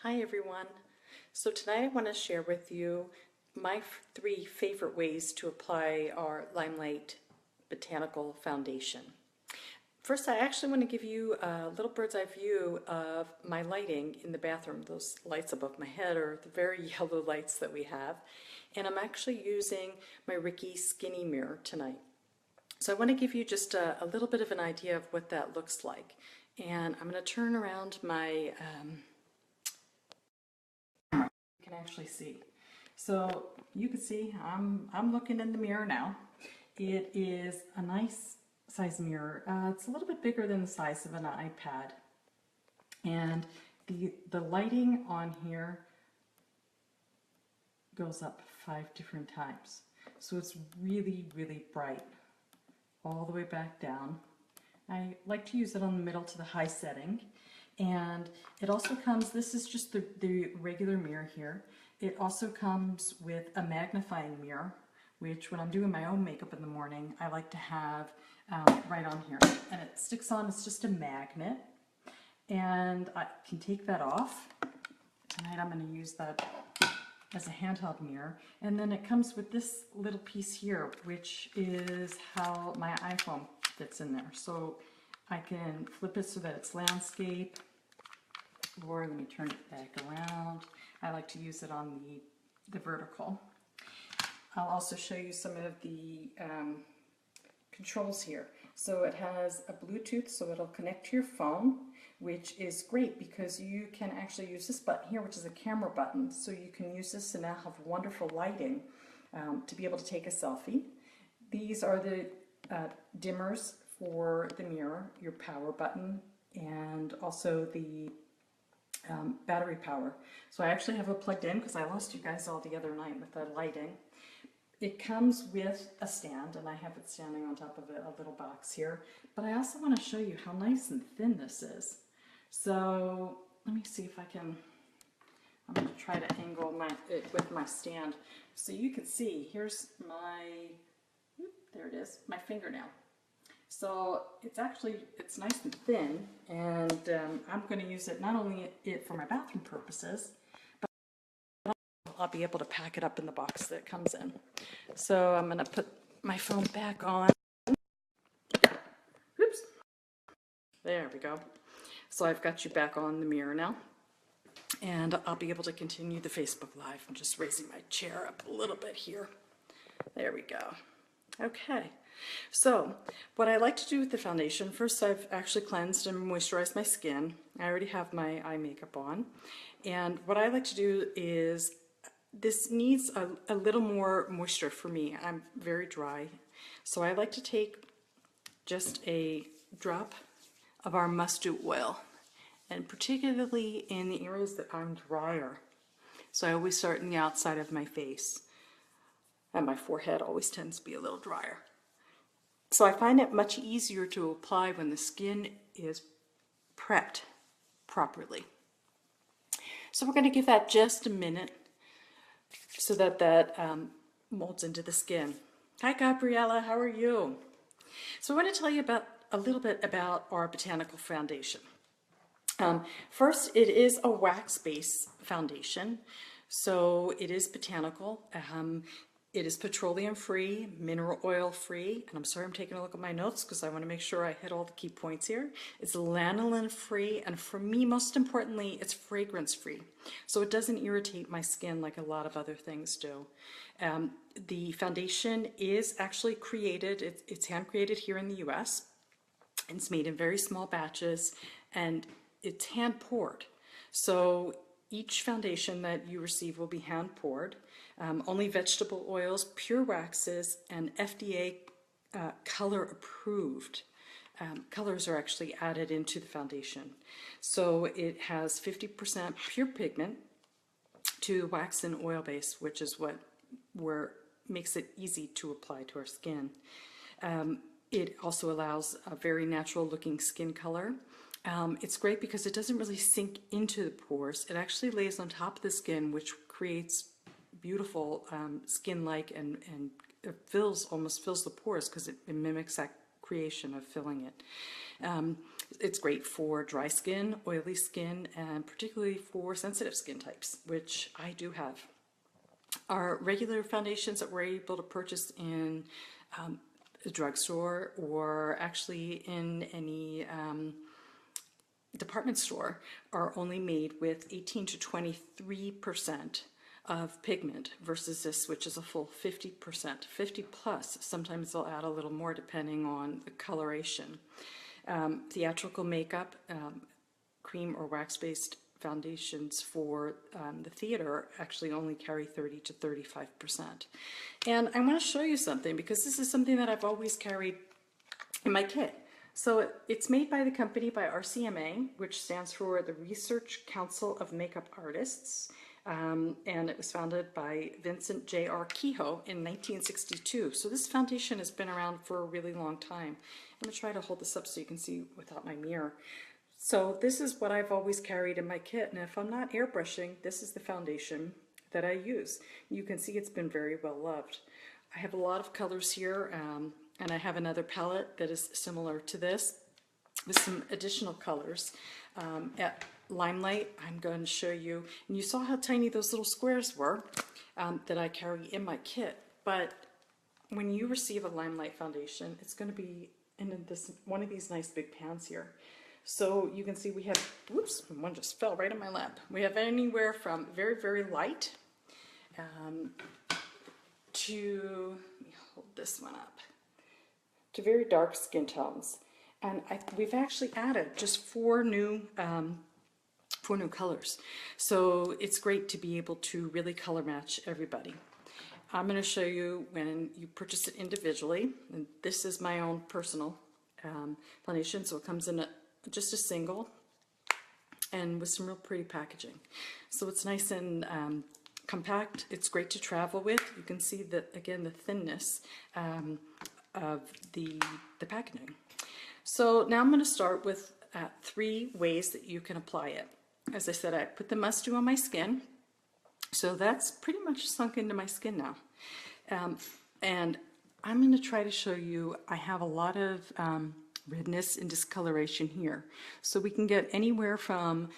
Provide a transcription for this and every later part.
Hi everyone. So tonight I want to share with you my three favorite ways to apply our LimeLight Botanical Foundation. First, I actually want to give you a little bird's eye view of my lighting in the bathroom. Those lights above my head are the very yellow lights that we have. And I'm actually using my Ricky Skinny mirror tonight. So I want to give you just a little bit of an idea of what that looks like. And I'm going to turn around my you can actually see. So you can see I'm looking in the mirror now. It is a nice size mirror. It's a little bit bigger than the size of an iPad. And the lighting on here goes up 5 different times. So it's really, really bright all the way back down. I like to use it on the middle to the high setting. And it also comes, this is just the regular mirror here. It also comes with a magnifying mirror, which when I'm doing my own makeup in the morning, I like to have right on here. And it sticks on, it's just a magnet. And I can take that off. Tonight I'm going to use that as a handheld mirror. And then it comes with this little piece here, which is how my iPhone fits in there. So I can flip it so that it's landscape, or let me turn it back around. I like to use it on the vertical. I'll also show you some of the controls here. So it has a Bluetooth, so it'll connect to your phone, which is great because you can actually use this button here, which is a camera button. So you can use this and now have wonderful lighting to be able to take a selfie. These are the dimmers for the mirror, your power button, and also the battery power. So I actually have it plugged in because I lost you guys all the other night with the lighting. It comes with a stand, and I have it standing on top of a little box here. But I also want to show you how nice and thin this is. So let me see if I can, I'm going to try to angle it with my stand. So you can see, here's my, there it is, my fingernail. So it's nice and thin, and I'm going to use it not only for my bathroom purposes, but I'll be able to pack it up in the box that it comes in. So I'm going to put my phone back on. Oops. There we go. So I've got you back on the mirror now, and I'll be able to continue the Facebook Live. I'm just raising my chair up a little bit here. There we go. Okay. So what I like to do with the foundation, first I've actually cleansed and moisturized my skin. I already have my eye makeup on. And what I like to do is, this needs a little more moisture for me. I'm very dry. So I like to take just a drop of our mustard oil, and particularly in the areas that I'm drier. So I always start in the outside of my face. And my forehead always tends to be a little drier. So I find it much easier to apply when the skin is prepped properly. So we're going to give that just a minute so that that molds into the skin. Hi Gabriella, how are you? So I want to tell you a little bit about our botanical foundation. First, it is a wax-based foundation, so it is botanical. It is petroleum-free, mineral oil-free, and I'm sorry I'm taking a look at my notes because I want to make sure I hit all the key points here. It's lanolin-free, and for me, most importantly, it's fragrance-free. So it doesn't irritate my skin like a lot of other things do. The foundation is actually created, it's hand-created here in the US. It's made in very small batches, and it's hand-poured. So each foundation that you receive will be hand-poured. Only vegetable oils, pure waxes, and FDA color approved. Colors are actually added into the foundation. So it has 50% pure pigment to wax and oil base, which is what makes it easy to apply to our skin. It also allows a very natural looking skin color. It's great because it doesn't really sink into the pores. It actually lays on top of the skin, which creates beautiful skin-like, and it almost fills the pores because it mimics that creation of filling it. It's great for dry skin, oily skin, and particularly for sensitive skin types, which I do have. Our regular foundations that we're able to purchase in a drugstore or actually in any department store are only made with 18 to 23% of pigment versus this, which is a full 50%, 50 plus. Sometimes they'll add a little more depending on the coloration. Theatrical makeup, cream or wax-based foundations for the theater actually only carry 30 to 35%. And I want to show you something because this is something that I've always carried in my kit. So it's made by the company, by RCMA, which stands for the Research Council of Makeup Artists. And it was founded by Vincent J.R. Kehoe in 1962. So this foundation has been around for a really long time. I'm going to try to hold this up so you can see without my mirror. So this is what I've always carried in my kit. And if I'm not airbrushing, this is the foundation that I use. You can see it's been very well loved. I have a lot of colors here. And I have another palette that is similar to this with some additional colors. At LimeLight, I'm going to show you, and you saw how tiny those little squares were that I carry in my kit. But when you receive a LimeLight foundation, it's going to be in this one of these nice big pans here. So you can see we have, whoops, one just fell right in my lap. We have anywhere from very, very light to, let me hold this one up, to very dark skin tones. And we've actually added just four new colors. So it's great to be able to really color match everybody. I'm going to show you when you purchase it individually. And this is my own personal foundation. So it comes in just a single and with some real pretty packaging. So it's nice and compact. It's great to travel with. You can see that, again, the thinness of the packaging. So now I'm going to start with 3 ways that you can apply it. As I said, I put the must-do on my skin. So that's pretty much sunk into my skin now. And I'm going to try to show you, I have a lot of redness and discoloration here. So we can get anywhere from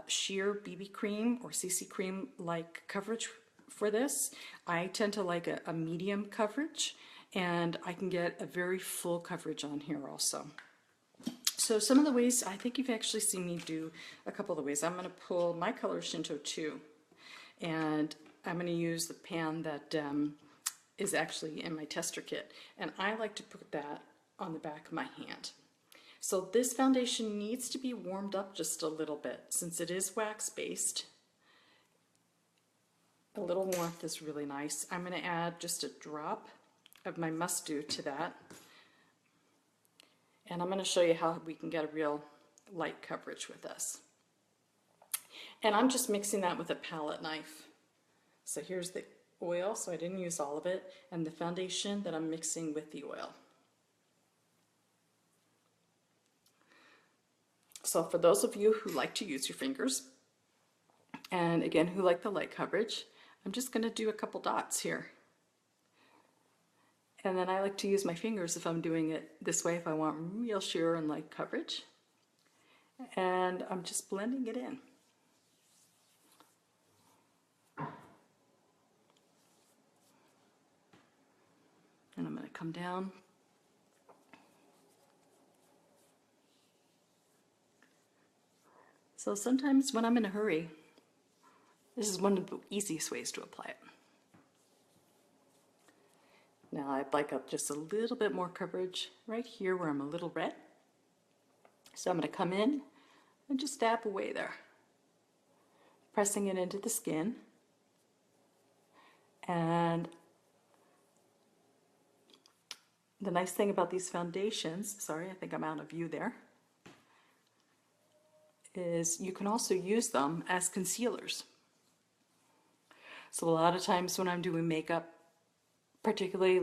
sheer BB cream or CC cream like coverage for this. I tend to like a medium coverage, and I can get a very full coverage on here also. So some of the ways, I think you've actually seen me do a couple of the ways. I'm going to pull my color Shinto 2, and I'm going to use the pan that is actually in my tester kit, and I like to put that on the back of my hand. So this foundation needs to be warmed up just a little bit. Since it is wax-based, a little warmth is really nice. I'm going to add just a drop of my must-do to that. And I'm going to show you how we can get a real light coverage with this. And I'm just mixing that with a palette knife. So here's the oil, so I didn't use all of it, and the foundation that I'm mixing with the oil. So for those of you who like to use your fingers, and again, who like the light coverage, I'm just going to do a couple dots here. And then I like to use my fingers if I'm doing it this way, if I want real sheer and light coverage. And I'm just blending it in. And I'm going to come down. So sometimes when I'm in a hurry, this is one of the easiest ways to apply it. Now I'd like just a little bit more coverage right here where I'm a little red. So I'm going to come in and just dab away there, pressing it into the skin. And the nice thing about these foundations, sorry, I think I'm out of view there, is you can also use them as concealers. So a lot of times when I'm doing makeup, particularly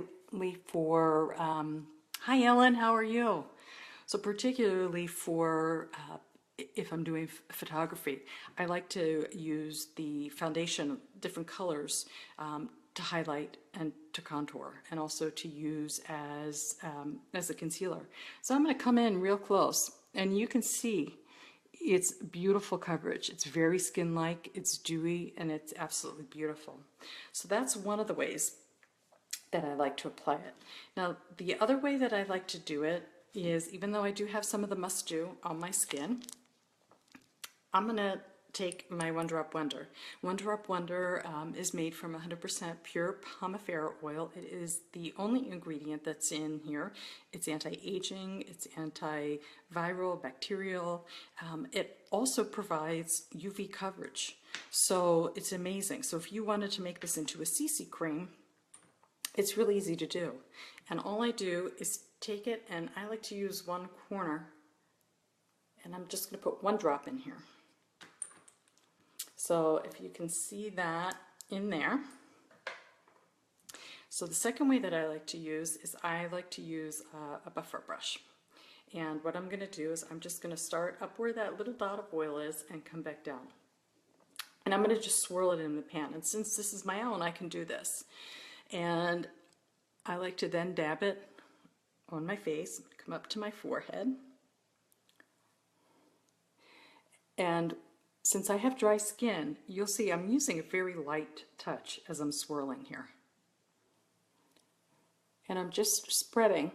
for, hi Ellen, how are you? So particularly for if I'm doing photography, I like to use the foundation, different colors, to highlight and to contour, and also to use as a concealer. So I'm going to come in real close, and you can see it's beautiful coverage. It's very skin-like, it's dewy, and it's absolutely beautiful. So that's one of the ways that I like to apply it. Now, the other way that I like to do it is, even though I do have some of the Must Do on my skin, I'm going to take my One Drop Wonder. One Drop Wonder is made from 100% pure Pomifera oil. It is the only ingredient that's in here. It's anti-aging, it's antiviral, bacterial. It also provides UV coverage. So it's amazing. So if you wanted to make this into a CC cream, it's really easy to do. And all I do is take it, and I like to use one corner, and I'm just going to put one drop in here. So if you can see that in there. So the second way that I like to use is I like to use a buffer brush. And what I'm going to do is I'm just going to start up where that little dot of oil is and come back down. And I'm going to just swirl it in the pan. And since this is my own, I can do this. And I like to then dab it on my face, come up to my forehead. And since I have dry skin, you'll see I'm using a very light touch as I'm swirling here. And I'm just spreading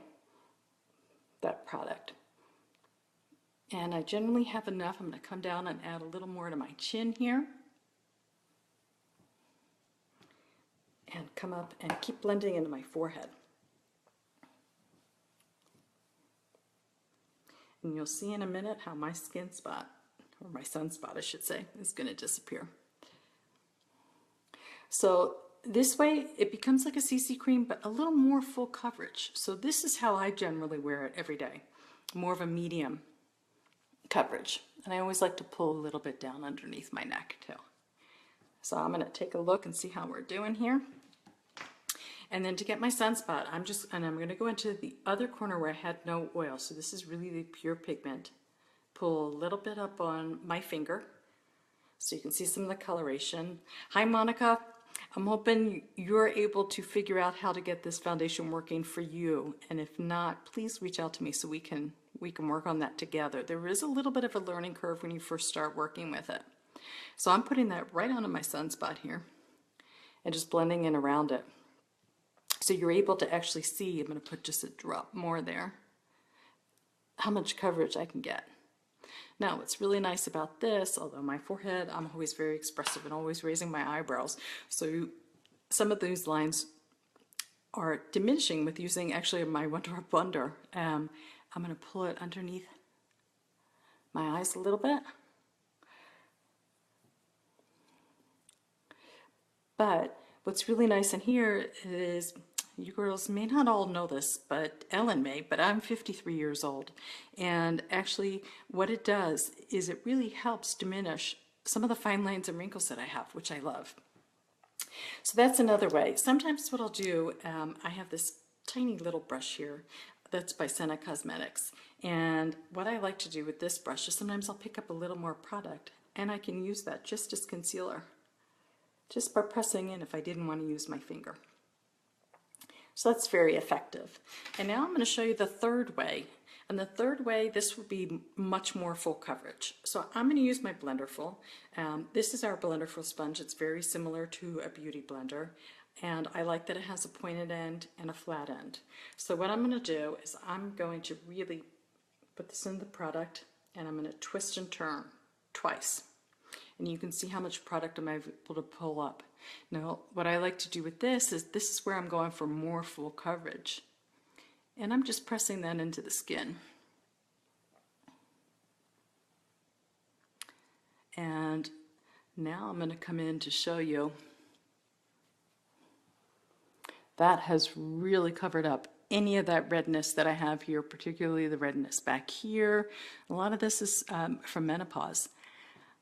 that product. And I generally have enough. I'm going to come down and add a little more to my chin here. And come up and keep blending into my forehead. And you'll see in a minute how my skin spot, or my sunspot I should say, is going to disappear. So this way it becomes like a CC cream, but a little more full coverage. So this is how I generally wear it every day. More of a medium coverage. And I always like to pull a little bit down underneath my neck too. So I'm going to take a look and see how we're doing here. And then to get my sunspot, I'm going to go into the other corner where I had no oil. So this is really the pure pigment. Pull a little bit up on my finger so you can see some of the coloration. Hi Monica, I'm hoping you're able to figure out how to get this foundation working for you. And if not, please reach out to me so we can work on that together. There is a little bit of a learning curve when you first start working with it. So I'm putting that right onto my sunspot here and just blending in around it. So you're able to actually see, I'm going to put just a drop more there, how much coverage I can get. Now what's really nice about this, although my forehead, I'm always very expressive and always raising my eyebrows, so some of these lines are diminishing with using actually my One Drop Wonder. I'm going to pull it underneath my eyes a little bit. But what's really nice in here is, you girls may not all know this, but Ellen may, but I'm 53 years old. And actually what it does is it really helps diminish some of the fine lines and wrinkles that I have, which I love. So that's another way. Sometimes what I'll do, I have this tiny little brush here that's by Senna Cosmetics. And what I like to do with this brush is sometimes I'll pick up a little more product and I can use that just as concealer, just by pressing in if I didn't want to use my finger. So that's very effective. And now I'm going to show you the third way. And the third way, this will be much more full coverage. So I'm going to use my Blenderful. This is our Blenderful sponge. It's very similar to a beauty blender. And I like that it has a pointed end and a flat end. So what I'm going to do is I'm going to really put this in the product and I'm going to twist and turn twice. And you can see how much product I'm able to pull up. Now, what I like to do with this is where I'm going for more full coverage. And I'm just pressing that into the skin. And now I'm going to come in to show you. That has really covered up any of that redness that I have here, particularly the redness back here. A lot of this is from menopause.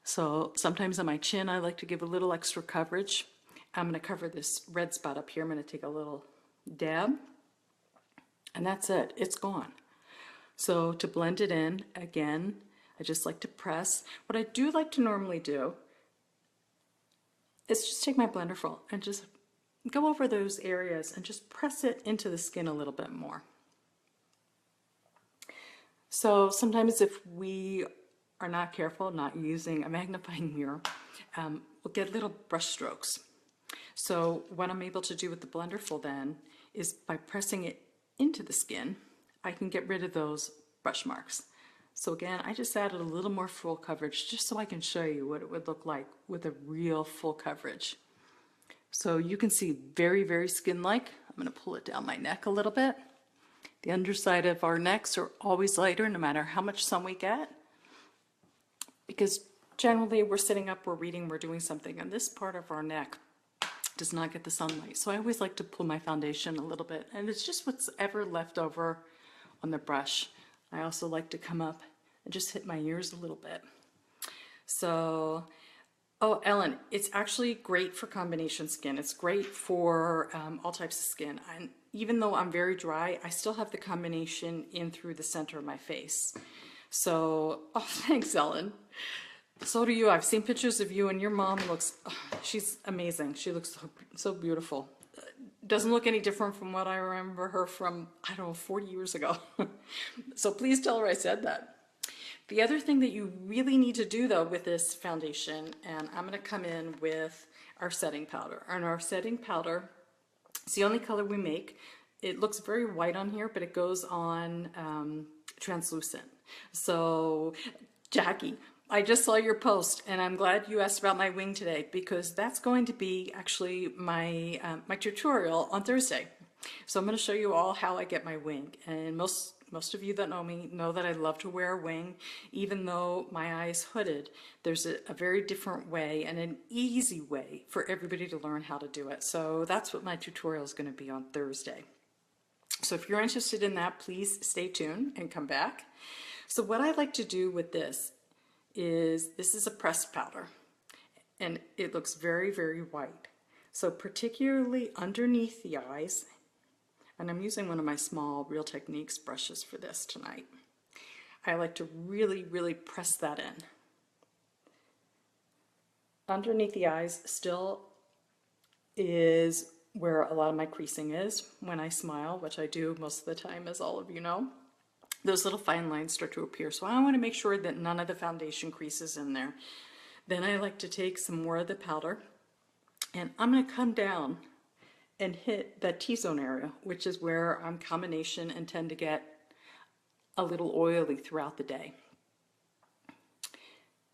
So sometimes on my chin I like to give a little extra coverage. I'm going to cover this red spot up here. I'm going to take a little dab and that's it. It's gone. So to blend it in, again, I just like to press. What I do like to normally do is just take my Blenderful and just go over those areas and just press it into the skin a little bit more. So sometimes if we are not careful, not using a magnifying mirror, we'll get little brush strokes. So what I'm able to do with the Blenderful then is by pressing it into the skin, I can get rid of those brush marks. So again, I just added a little more full coverage just so I can show you what it would look like with a real full coverage. So you can see very, very skin-like. I'm going to pull it down my neck a little bit. The underside of our necks are always lighter no matter how much sun we get, because generally we're sitting up, we're reading, we're doing something, and this part of our neck does not get the sunlight. So I always like to pull my foundation a little bit, and it's just what's ever left over on the brush. I also like to come up and just hit my ears a little bit. So, oh, Ellen, it's actually great for combination skin. It's great for all types of skin. And even though I'm very dry, I still have the combination in through the center of my face. So, oh, thanks, Ellen. So do you. I've seen pictures of you, and your mom looks, oh, she's amazing. She looks so beautiful. Doesn't look any different from what I remember her from, I don't know, 40 years ago. So please tell her I said that. The other thing that you really need to do though with this foundation, and I'm going to come in with our setting powder. And our setting powder, it's the only color we make. It looks very white on here, but it goes on translucent. So Jackie, I just saw your post, and I'm glad you asked about my wing today, because that's going to be actually my my tutorial on Thursday. So I'm going to show you all how I get my wing. And most of you that know me know that I love to wear a wing, even though my eye is hooded. There's a very different way and an easy way for everybody to learn how to do it. So that's what my tutorial is going to be on Thursday. So if you're interested in that, please stay tuned and come back. So what I like to do with this is a pressed powder, and it looks very, very white. So particularly underneath the eyes, and I'm using one of my small Real Techniques brushes for this tonight, I like to really, really press that in. Underneath the eyes still is where a lot of my creasing is when I smile, which I do most of the time, as all of you know. Those little fine lines start to appear. So I want to make sure that none of the foundation creases in there. Then I like to take some more of the powder, and I'm going to come down and hit that T-zone area, which is where I'm combination and tend to get a little oily throughout the day.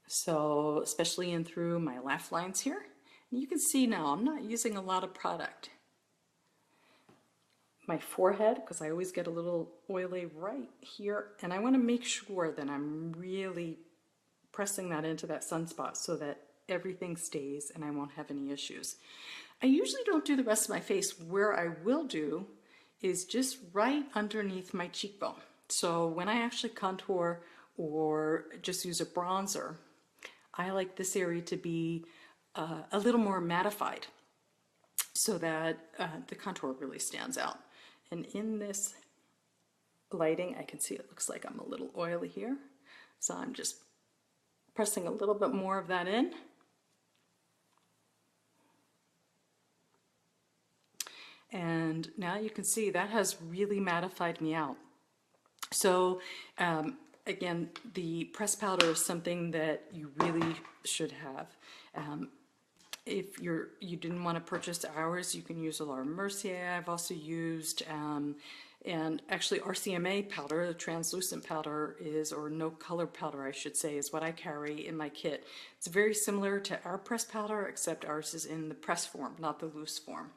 So especially in through my laugh lines here. And you can see now I'm not using a lot of product. My forehead, because I always get a little oily right here, and I want to make sure that I'm really pressing that into that sunspot so that everything stays and I won't have any issues. I usually don't do the rest of my face. Where I will do is just right underneath my cheekbone. So when I actually contour or just use a bronzer, I like this area to be a little more mattified so that the contour really stands out. And in this lighting, I can see it looks like I'm a little oily here. So I'm just pressing a little bit more of that in. And now you can see that has really mattified me out. So again, the pressed powder is something that you really should have. If you didn't want to purchase ours, you can use a Laura Mercier. I've also used, and actually RCMA powder, the translucent powder is, or no color powder I should say, is what I carry in my kit. It's very similar to our pressed powder, except ours is in the press form, not the loose form.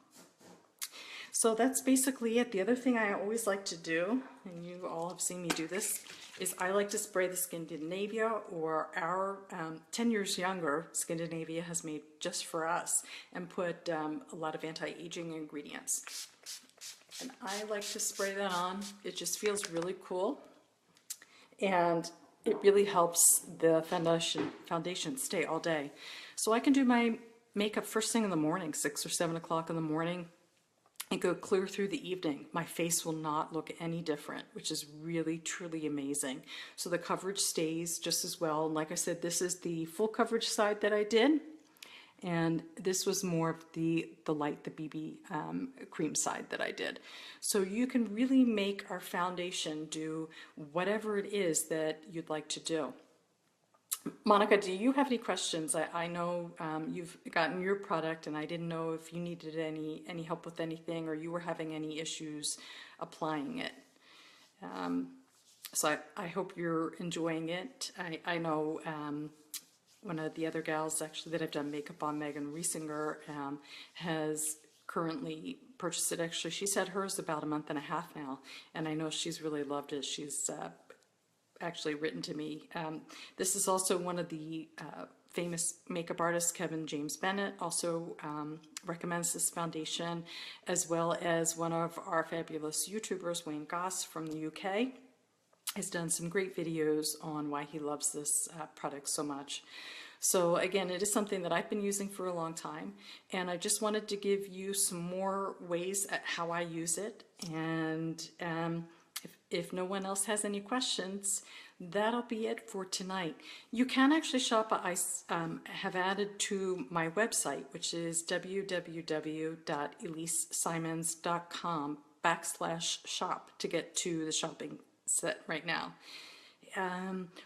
So that's basically it. The other thing I always like to do, and you all have seen me do this, is I like to spray the Scandinavia, or our 10 years younger Scandinavia has made just for us, and put a lot of anti-aging ingredients. And I like to spray that on. It just feels really cool, and it really helps the foundation stay all day. So I can do my makeup first thing in the morning, 6 or 7 o'clock in the morning, and go clear through the evening. My face will not look any different, which is really, truly amazing. So the coverage stays just as well. And like I said, this is the full coverage side that I did. and this was more of the light, the BB cream side that I did. So you can really make our foundation do whatever it is that you'd like to do. Monica, do you have any questions? I know you've gotten your product, and I didn't know if you needed any help with anything, or you were having any issues applying it. So I hope you're enjoying it. I know one of the other gals actually that I've done makeup on, Megan Riesinger, has currently purchased it. Actually, she's had hers about a month and a half now, and I know she's really loved it. She's actually written to me. This is also one of the famous makeup artists, Kevin James Bennett, also recommends this foundation, as well as one of our fabulous YouTubers, Wayne Goss from the UK, has done some great videos on why he loves this product so much. So again, it is something that I've been using for a long time, and I just wanted to give you some more ways at how I use it. And if no one else has any questions, that'll be it for tonight. You can actually shop. I have added to my website, which is www.elisesimons.com/shop, to get to the shopping set right now.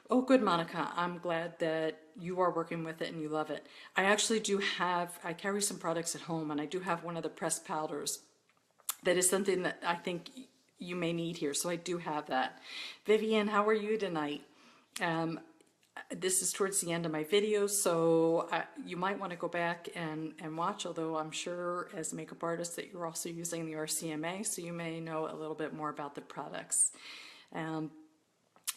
Oh, good, Monica. I'm glad that you are working with it and you love it. I actually do have, I carry some products at home, and I do have one of the pressed powders that is something that I think you may need here. So I do have that. Vivian, how are you tonight? This is towards the end of my video, so you might want to go back and watch, although I'm sure as a makeup artist that you're also using the RCMA, so you may know a little bit more about the products.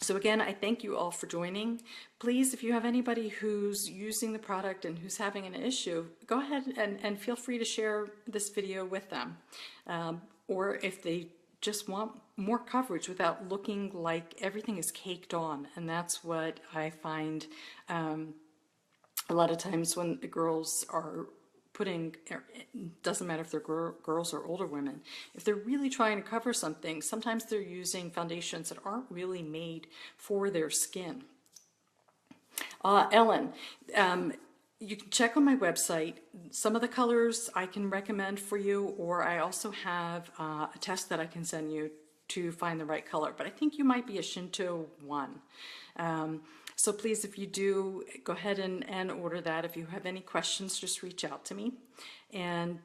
So again, I thank you all for joining. Please, if you have anybody who's using the product and who's having an issue, go ahead and feel free to share this video with them. Or if they just want more coverage without looking like everything is caked on. And that's what I find a lot of times when the girls are putting, it doesn't matter if they're girls or older women, if they're really trying to cover something, sometimes they're using foundations that aren't really made for their skin. Ellen, you can check on my website. Some of the colors I can recommend for you, or I also have a test that I can send you to find the right color, but I think you might be a Shinto 1. So please, if you do, go ahead and order that. If you have any questions, just reach out to me. And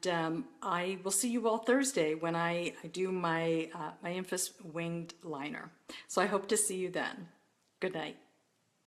I will see you all Thursday when I do my Infus Winged Liner. So I hope to see you then. Good night.